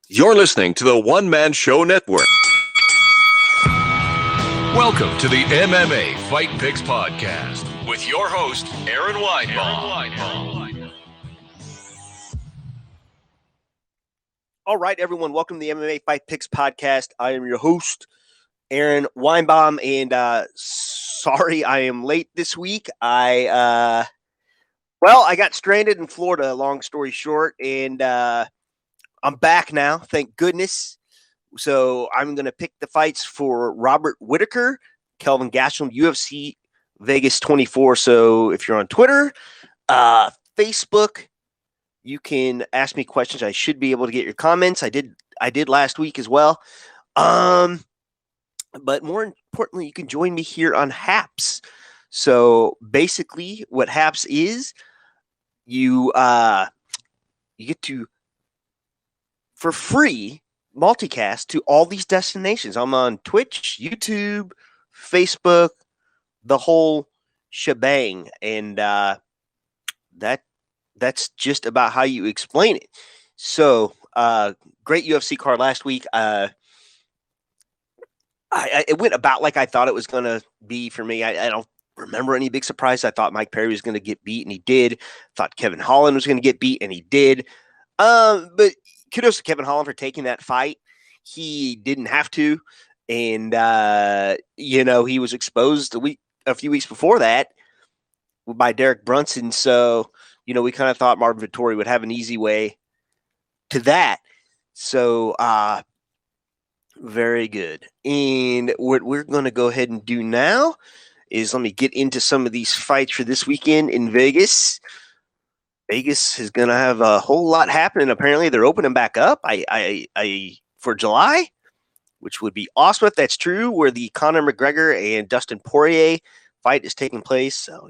You're listening to the One Man Show Network. Welcome to the MMA Fight Picks Podcast with your host, Aaron Weinbaum. All right, everyone. Welcome to the MMA Fight Picks Podcast. I am your host, Aaron Weinbaum, and sorry I am late this week. I got stranded in Florida, long story short, and I'm back now, thank goodness. So I'm going to pick the fights for Robert Whittaker, Kelvin Gastelum, UFC Vegas 24. So if you're on Twitter, Facebook, you can ask me questions. I should be able to get your comments. I did last week as well. But more importantly, you can join me here on Happs. So basically what Happs is, you get to, for free, multicast to all these destinations. I'm on Twitch, YouTube, Facebook, the whole shebang. And that's just about how you explain it. So, great UFC card last week. It went about like I thought it was going to be for me. I don't remember any big surprise. I thought Mike Perry was going to get beat, and he did. Thought Kevin Holland was going to get beat, and he did. But kudos to Kevin Holland for taking that fight. He didn't have to. And, he was exposed a few weeks before that by Derek Brunson. So, we kind of thought Marvin Vettori would have an easy way to that. So, very good. And what we're going to go ahead and do now is let me get into some of these fights for this weekend in Vegas. Vegas is going to have a whole lot happening. Apparently, they're opening back up for July, which would be awesome if that's true, where the Conor McGregor and Dustin Poirier fight is taking place. So,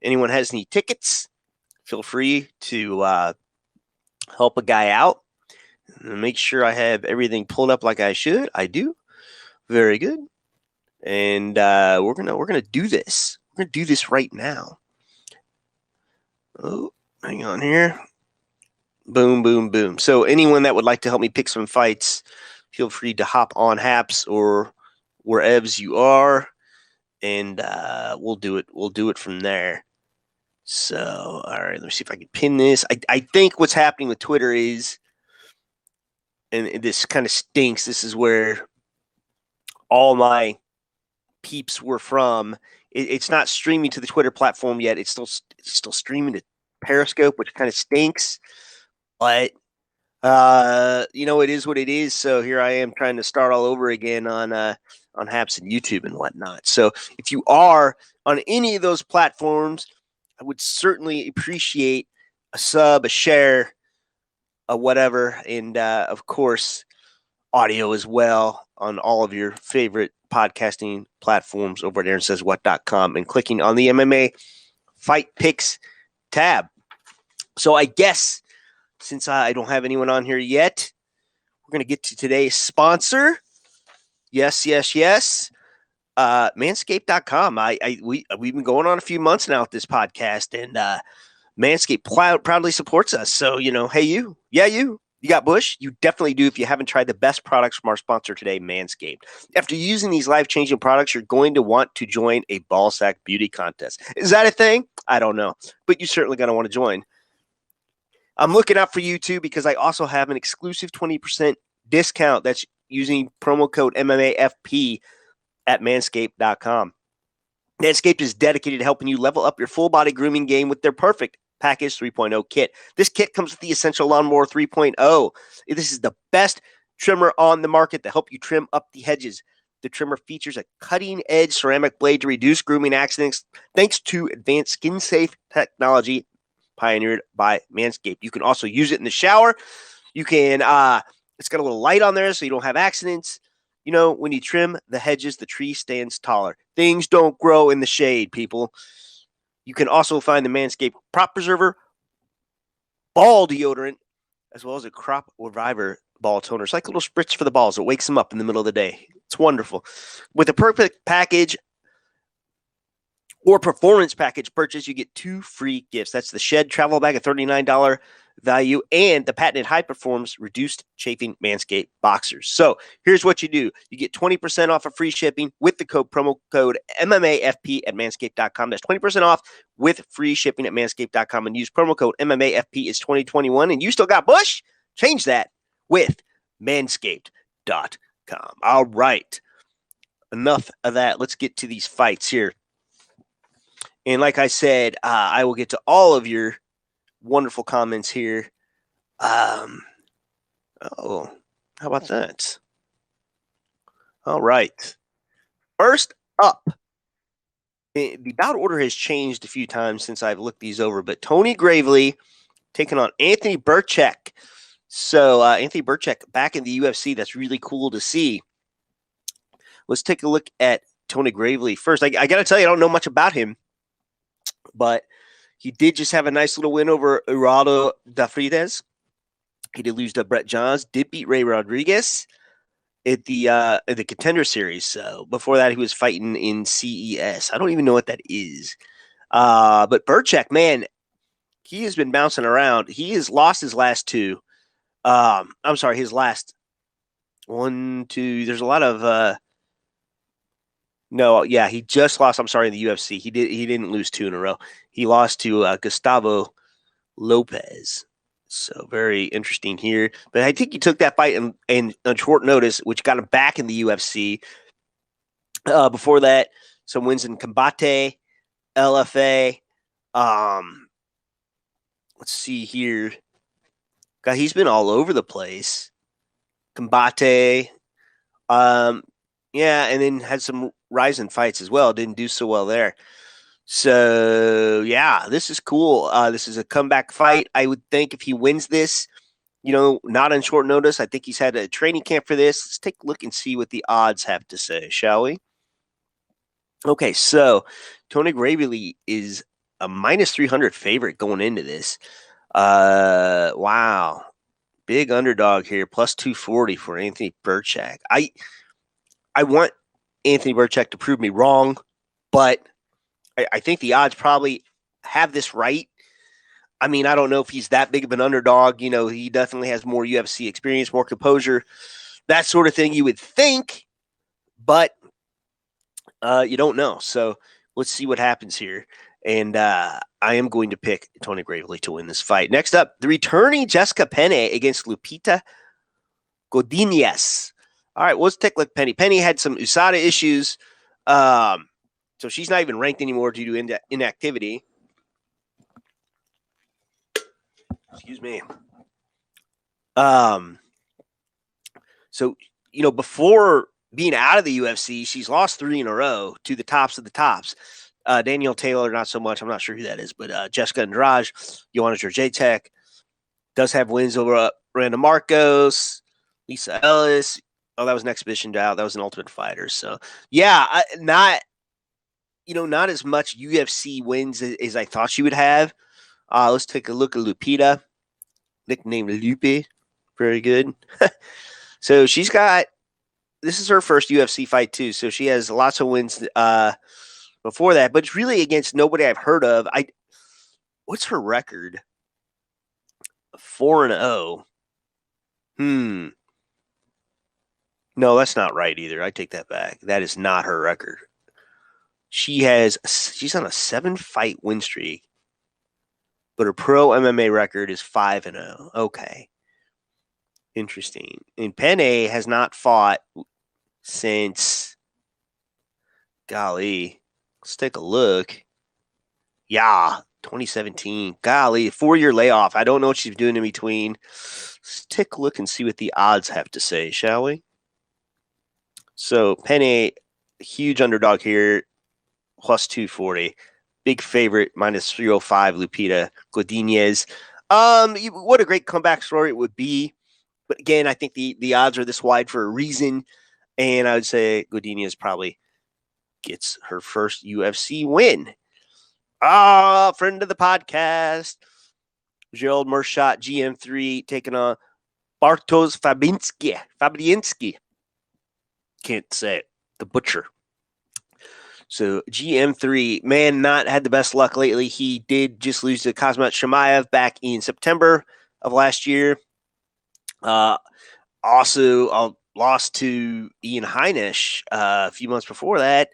anyone has any tickets, feel free to help a guy out. And make sure I have everything pulled up like I should. I do. Very good. And we're gonna do this. We're gonna do this right now. Oh, hang on here. Boom, boom, boom. So anyone that would like to help me pick some fights, feel free to hop on Happs or wherever you are, and we'll do it. We'll do it from there. So, all right, let me see if I can pin this. I think what's happening with Twitter is, and this kind of stinks, this is where all my peeps were from. It's not streaming to the Twitter platform yet. It's still streaming to Periscope, which kind of stinks. But, it is what it is. So here I am trying to start all over again on Happs and YouTube and whatnot. So if you are on any of those platforms, I would certainly appreciate a sub, a share, a whatever, and, of course, audio as well on all of your favorite podcasting platforms over at AaronSaysWhat.com and clicking on the MMA Fight Picks tab. So I guess since I don't have anyone on here yet, we're going to get to today's sponsor. Yes. Manscaped.com. We've been going on a few months now with this podcast, and Manscaped proudly supports us. So, hey, you. Yeah, you got Bush? You definitely do if you haven't tried the best products from our sponsor today, Manscaped. After using these life-changing products, you're going to want to join a ballsack beauty contest. Is that a thing? I don't know, but you're certainly going to want to join. I'm looking out for you, too, because I also have an exclusive 20% discount that's using promo code MMAFP at Manscaped.com. Manscaped is dedicated to helping you level up your full-body grooming game with their perfect Package 3.0 kit. This kit comes with the Essential Lawnmower 3.0. This is the best trimmer on the market to help you trim up the hedges. The trimmer features a cutting-edge ceramic blade to reduce grooming accidents thanks to advanced skin-safe technology pioneered by Manscaped. You can also use it in the shower. You can, it's got a little light on there so you don't have accidents. When you trim the hedges, the tree stands taller. Things don't grow in the shade, people. You can also find the Manscaped Crop Preserver Ball Deodorant, as well as a Crop Reviver Ball Toner. It's like a little spritz for the balls. It wakes them up in the middle of the day. It's wonderful. With the perfect package, or performance package purchase, you get 2 free gifts. That's the Shed travel bag, a $39 value, and the patented high performance reduced chafing Manscaped boxers. So here's what you do. You get 20% off of free shipping with the promo code MMAFP at manscaped.com. That's 20% off with free shipping at manscaped.com, and use promo code MMAFP is 2021. And you still got Bush? Change that with manscaped.com. All right. Enough of that. Let's get to these fights here. And like I said, I will get to all of your wonderful comments here. How about that? All right. First up, the bout order has changed a few times since I've looked these over, but Tony Gravely taking on Anthony Birchak. So Anthony Birchak back in the UFC. That's really cool to see. Let's take a look at Tony Gravely first. I got to tell you, I don't know much about him, but he did just have a nice little win over Geraldo da Frides. He did lose to Brett Johns, did beat Ray Rodriguez at the Contender Series. So before that, he was fighting in CES. I don't even know what that is. But Birchak, man, he has been bouncing around. He has lost his last 2. His last 1, 2. There's a lot of he just lost. In the UFC. He didn't lose 2 in a row. He lost to Gustavo Lopez. So very interesting here. But I think he took that fight in on short notice, which got him back in the UFC. Before that, some wins in Combate, LFA. Let's see here. God, he's been all over the place. Combate. And then had some Ryzen fights as well. Didn't do so well there. So, yeah, this is cool. This is a comeback fight. I would think if he wins this, not on short notice, I think he's had a training camp for this. Let's take a look and see what the odds have to say, shall we? Okay, so Tony Gravely is a minus 300 favorite going into this. Wow. Big underdog here, plus 240 for Anthony Birchak. I want Anthony Birchak to prove me wrong, but I think the odds probably have this right. I mean, I don't know if he's that big of an underdog. He definitely has more UFC experience, more composure, that sort of thing you would think, but you don't know. So let's see what happens here. And I am going to pick Tony Gravely to win this fight. Next up, the returning Jessica Penne against Lupita Godinez. All right, let's take a look at Penne. Penne had some USADA issues. So she's not even ranked anymore due to inactivity. Excuse me. So, before being out of the UFC, she's lost 3 in a row to the tops of the tops. Danielle Taylor, not so much. I'm not sure who that is, but Jessica Andrade, Joanna Jędrzejczyk does have wins over Miranda Marcos, Lisa Ellis. Oh, that was an exhibition bout. That was an Ultimate Fighter. So, yeah, not as much UFC wins as I thought she would have. Let's take a look at Lupita, nicknamed Lupe. Very good. So this is her first UFC fight too. So she has lots of wins before that, but it's really against nobody I've heard of. What's her record? 4-0. No, that's not right either. I take that back. That is not her record. She's on a 7-fight win streak, but her pro MMA record is 5-0. Okay. Interesting. And Penne has not fought since, golly, let's take a look. Yeah, 2017. Golly, 4-year layoff. I don't know what she's doing in between. Let's take a look and see what the odds have to say, shall we? So Penne, huge underdog here, plus 240. Big favorite, minus 305, Lupita Godinez. What a great comeback story it would be. But again, I think the odds are this wide for a reason. And I would say Godinez probably gets her first UFC win. Friend of the podcast, Gerald Meerschaert, GM3, taking on Bartosz Fabiński. Can't say it. The Butcher. So GM3, man, not had the best luck lately. He did just lose to Kazmat Shamaev back in September of last year. Also, lost to Ian Heinisch a few months before that.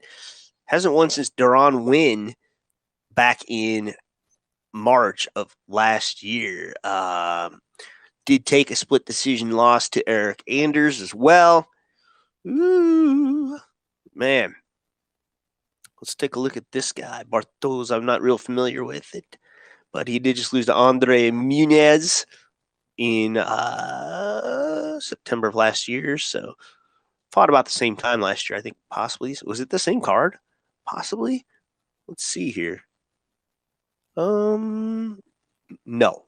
Hasn't won since Duran win back in March of last year. Did take a split decision loss to Eric Anders as well. Ooh, man. Let's take a look at this guy, Bartosz. I'm not real familiar with it, but he did just lose to Andrei Munoz in September of last year. So fought about the same time last year, I think. Possibly. Was it the same card? Possibly. Let's see here. No,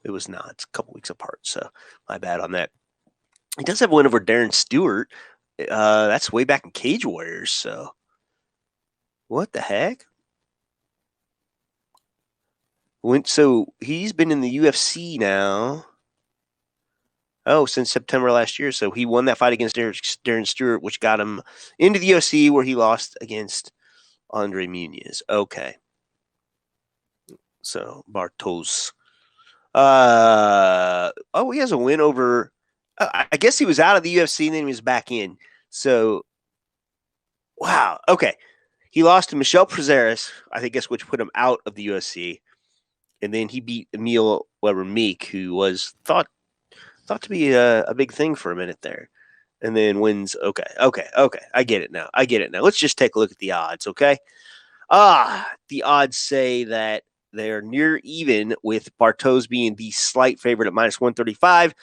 it was not. It's a couple weeks apart, so my bad on that. He does have a win over Darren Stewart. That's way back in Cage Warriors. So what the heck? So he's been in the UFC now. Oh, since September last year. So he won that fight against Darren Stewart, which got him into the UFC, where he lost against Andrei Munoz. Okay. So Bartosz. He has a win over. I guess he was out of the UFC and then he was back in. So, wow. Okay. He lost to Michel Prazeres, I think, which put him out of the UFC. And then he beat Emil Weber-Meek, who was thought to be a big thing for a minute there. And then wins. Okay. I get it now. Let's just take a look at the odds, okay? The odds say that they're near even, with Bartosz being the slight favorite at minus 135,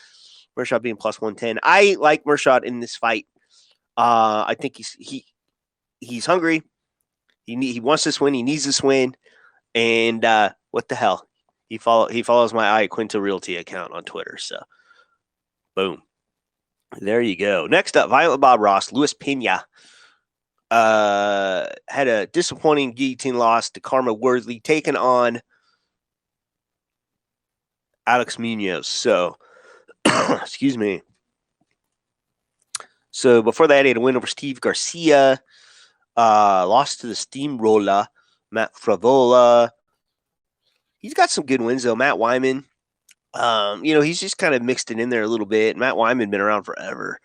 Meerschaert being plus 110. I like Meerschaert in this fight. I think he's hungry. He wants this win. He needs this win. And what the hell? He follows my Quinto Realty account on Twitter. So, boom. There you go. Next up, Violent Bob Ross, Luis Pena. Had a disappointing guillotine loss to Karma Worthley, taking on Alex Munoz. So, excuse me. So before that, he had a win over Steve Garcia. Lost to the Steamroller, Matt Fravola. He's got some good wins though. Matt Wyman. He's just kind of mixed it in there a little bit. Matt Wyman been around forever.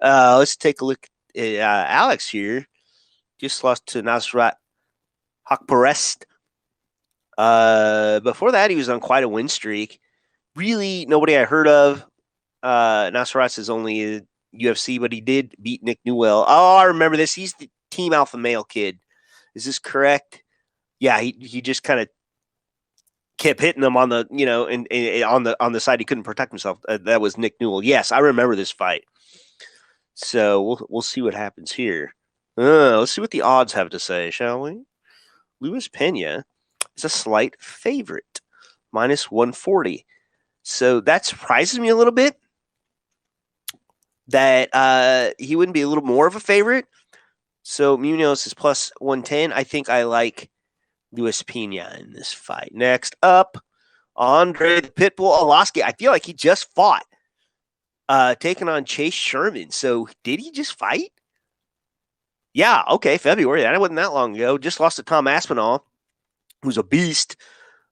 Let's take a look at Alex here. Just lost to Nasrat Hakparest. Before that, he was on quite a win streak. Really, nobody I heard of. Nasrat is only a UFC, but he did beat Nick Newell. Oh, I remember this. He's the Team Alpha Male kid. Is this correct? Yeah, he just kind of kept hitting him on the, and on the side he couldn't protect himself. That was Nick Newell. Yes, I remember this fight. So we'll see what happens here. Let's see what the odds have to say, shall we? Luis Pena is a slight favorite, minus 140. So that surprises me a little bit that he wouldn't be a little more of a favorite. So Munoz is plus 110. I think I like Luis Pena in this fight. Next up, Andrei the Pitbull Arlovski. I feel like he just fought, taking on Chase Sherman. So did he just fight? Yeah, okay, February. That wasn't that long ago. Just lost to Tom Aspinall, who's a beast.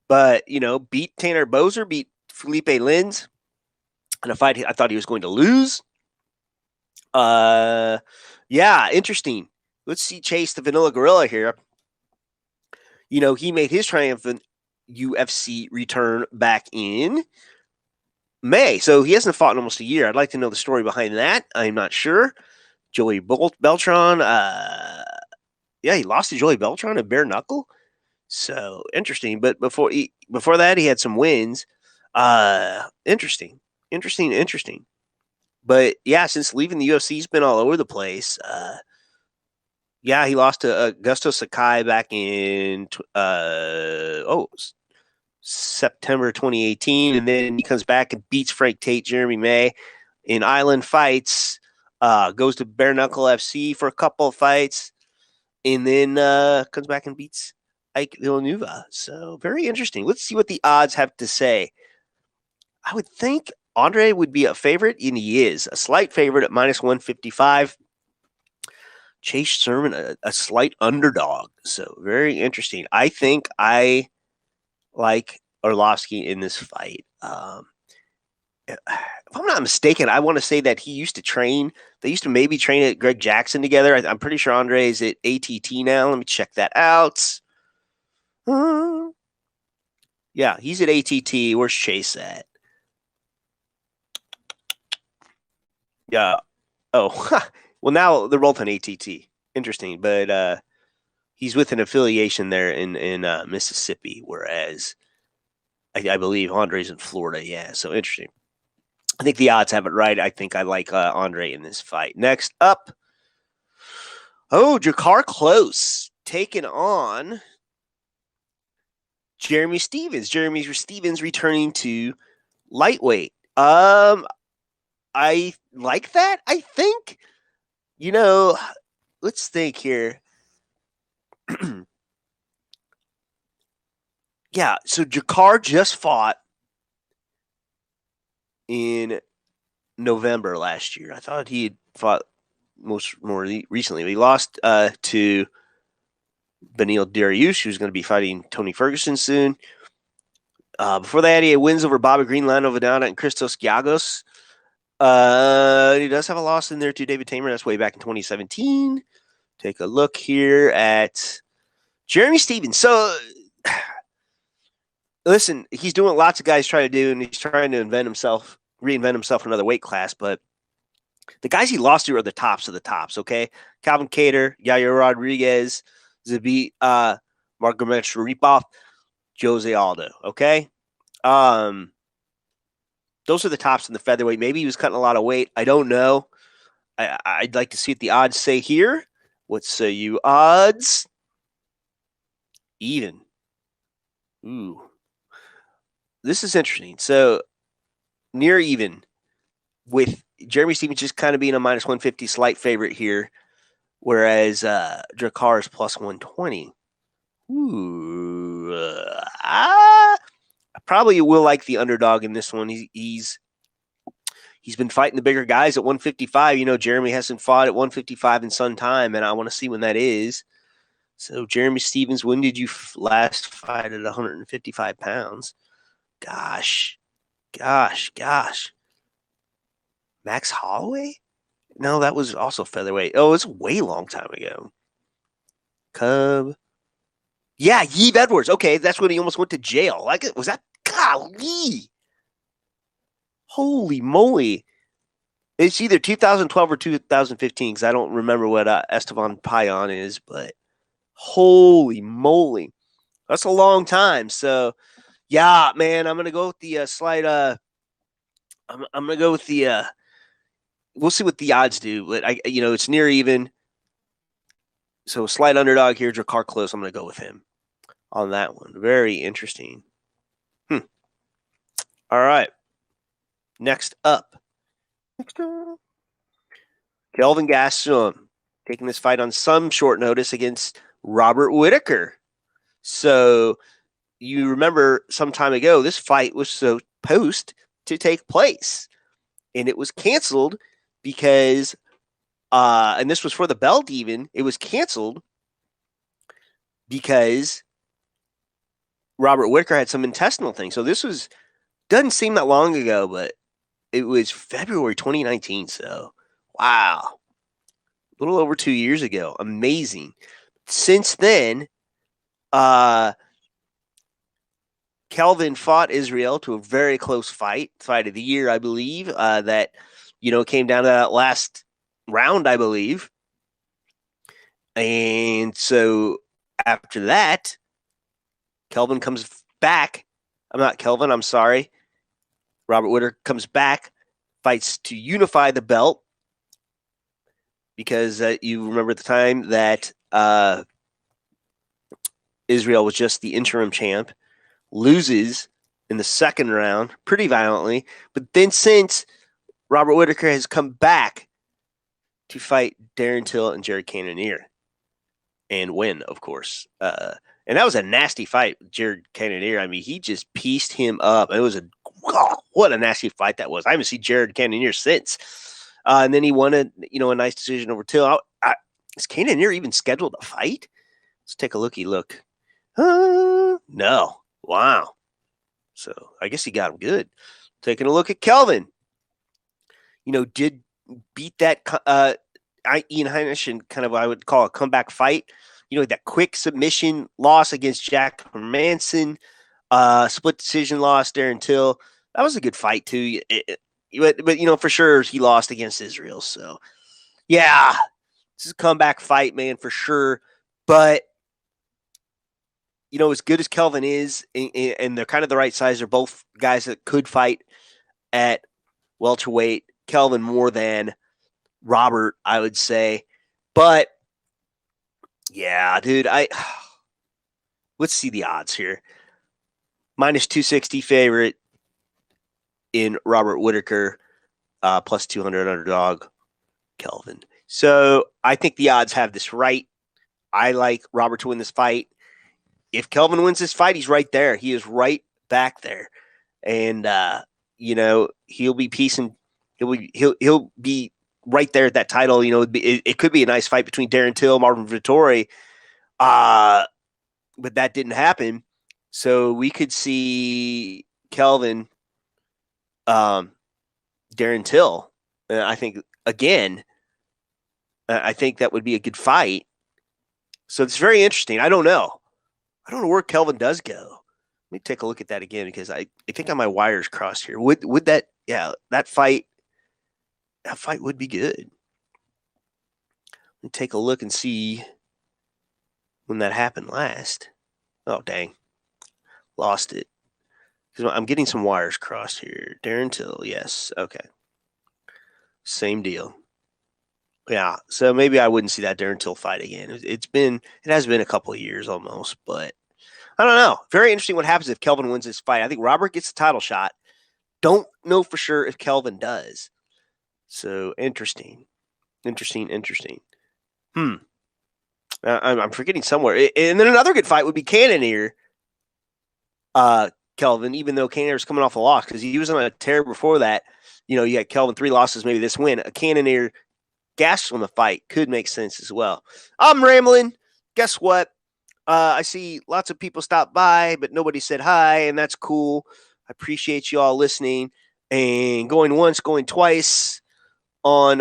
But, beat Tanner Boser, beat Felipe Lins in a fight I thought he was going to lose. Yeah, interesting. Let's see Chase the Vanilla Gorilla here. He made his triumphant UFC return back in May. So he hasn't fought in almost a year. I'd like to know the story behind that. I'm not sure. Joey Beltran. He lost to Joey Beltran at bare knuckle. So interesting. But before that, he had some wins. Interesting. But yeah, since leaving the UFC, he's been all over the place. He lost to Augusto Sakai back in September 2018, and then he comes back and beats Frank Tate, Jeremy May in Island Fights. Goes to Bare Knuckle FC for a couple of fights, and then comes back and beats Ike Villanueva. So very interesting. Let's see what the odds have to say. I would think Andrei would be a favorite, and he is a slight favorite at minus 155. Chase Sherman, a slight underdog. So very interesting. I think I like Arlovski in this fight. If I'm not mistaken, I want to say that he used to train. They used to maybe train at Greg Jackson together. I'm pretty sure Andrei is at ATT now. Let me check that out. Yeah, he's at ATT. Where's Chase at? Yeah. Oh, well, now they're both on ATT. Interesting, but he's with an affiliation there in Mississippi, whereas I believe Andrei's in Florida. Yeah, so interesting. I think the odds have it right. I think I like Andrei in this fight. Next up, Drakkar Klose taking on Jeremy Stephens. Jeremy Stephens returning to lightweight. I like that, I think. Let's think here. Yeah, so Drakkar just fought in November last year. I thought he had fought more recently. He lost to Beneil Dariush, who's going to be fighting Tony Ferguson soon. Before that, he had wins over Bobby Green, Lando Vidana, and Christos Giagos. He does have a loss in there to David Tamer. That's way back in 2017. Take a look here at Jeremy Stephens. So, listen, he's doing what lots of guys try to do, and he's trying to reinvent himself in another weight class. But the guys he lost to are the tops of the tops, okay? Calvin Kattar, Yair Rodriguez, Zabit Margomet Sharipov, Jose Aldo, okay? Those are the tops in the featherweight. Maybe he was cutting a lot of weight. I don't know. I'd like to see what the odds say here. What say you odds? Even. Ooh. This is interesting. So, near even with Jeremy Stephens just kind of being a minus 150 slight favorite here, whereas Drakkar is plus 120. Ooh. I probably will like the underdog in this one. He's been fighting the bigger guys at 155. Jeremy hasn't fought at 155 in some time, and I want to see when that is. So, Jeremy Stephens, when did you last fight at 155 pounds? Gosh. Max Holloway? No, that was also featherweight. Oh, it's a way long time ago. Cub. Yeah, Yves Edwards. Okay, that's when he almost went to jail. Was that? Golly. Holy moly. It's either 2012 or 2015 because I don't remember what Esteban Payan is, but holy moly. That's a long time. So, yeah, man, I'm going to go with the slight I'm going to go with the we'll see what the odds do, but it's near even. So, slight underdog here, Drakkar Klose. I'm going to go with him on that one. Very interesting. All right. Next up. Kelvin Gastelum taking this fight on some short notice against Robert Whittaker. So, you remember some time ago, this fight was supposed to take place, and it was canceled because, and this was for the belt even, it was canceled because Robert Whittaker had some intestinal things. So this doesn't seem that long ago, but it was February 2019. So, wow. A little over 2 years ago. Amazing. Since then, Kelvin fought Israel to a very close fight of the year, I believe, that, came down to that last round, I believe. And so after that, Kelvin comes back. I'm sorry. Robert Whittaker comes back, fights to unify the belt because you remember at the time that Israel was just the interim champ, loses in the second round pretty violently. But then since Robert Whittaker has come back to fight Darren Till and Jared Cannonier and win, of course. And that was a nasty fight, Jared Cannonier. I mean, he just pieced him up. It was what a nasty fight that was. I haven't seen Jared Cannonier since. And then he won a nice decision over Till. Is Cannonier even scheduled to fight? Let's take a look. No. Wow. So I guess he got him good. Taking a look at Kelvin. Did beat that Ian Heinisch in kind of what I would call a comeback fight. That quick submission loss against Jack Hermanson, split decision loss there until that was a good fight too. But for sure he lost against Israel. So yeah, this is a comeback fight, man, for sure. But as good as Kelvin is, and they're kind of the right size, they're both guys that could fight at welterweight. Kelvin more than Robert, I would say. But yeah, dude, let's see the odds here. Minus 260 favorite in Robert Whittaker, plus 200 underdog Kelvin. So I think the odds have this right. I like Robert to win this fight. If Kelvin wins this fight, he's right there. He is right back there. And he'll be piecing. He'll be right there at that title. It could be a nice fight between Darren Till, Marvin Vettori, but that didn't happen. So we could see Kelvin, Darren Till. I think again. I think that would be a good fight. So it's very interesting. I don't know where Kelvin does go. Let me take a look at that again because I think I have my wires crossed here. Would that? Yeah, that fight would be good. Let me take a look and see when that happened last. Oh, dang. Lost it. I'm getting some wires crossed here. Darren Till, yes. Okay. Same deal. Yeah, so maybe I wouldn't see that Darren Till fight again. It has been a couple of years almost, but I don't know. Very interesting what happens if Kelvin wins this fight. I think Robert gets the title shot. Don't know for sure if Kelvin does. So interesting. I'm forgetting somewhere. And then another good fight would be Cannonier, Kelvin, even though Cannonier's coming off a loss because he was on a tear before that. You had Kelvin 3 losses, maybe this win. A Cannonier Gastelum fight could make sense as well. I'm rambling. Guess what? I see lots of people stop by, but nobody said hi, and that's cool. I appreciate you all listening and going once, going twice on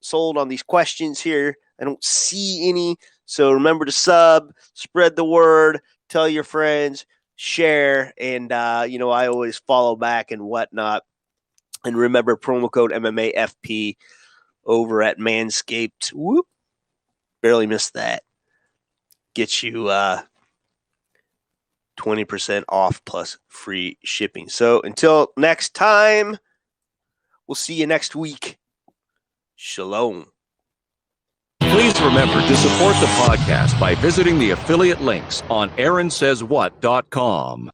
sold on these questions here. I don't see any, so remember to spread the word, tell your friends, share, and I always follow back and whatnot. And remember promo code MMAFP over at Manscaped. Whoop, barely missed that. Get you 20% off plus free shipping. So until next time, we'll see you next week. Shalom. Please remember to support the podcast by visiting the affiliate links on AaronSaysWhat.com.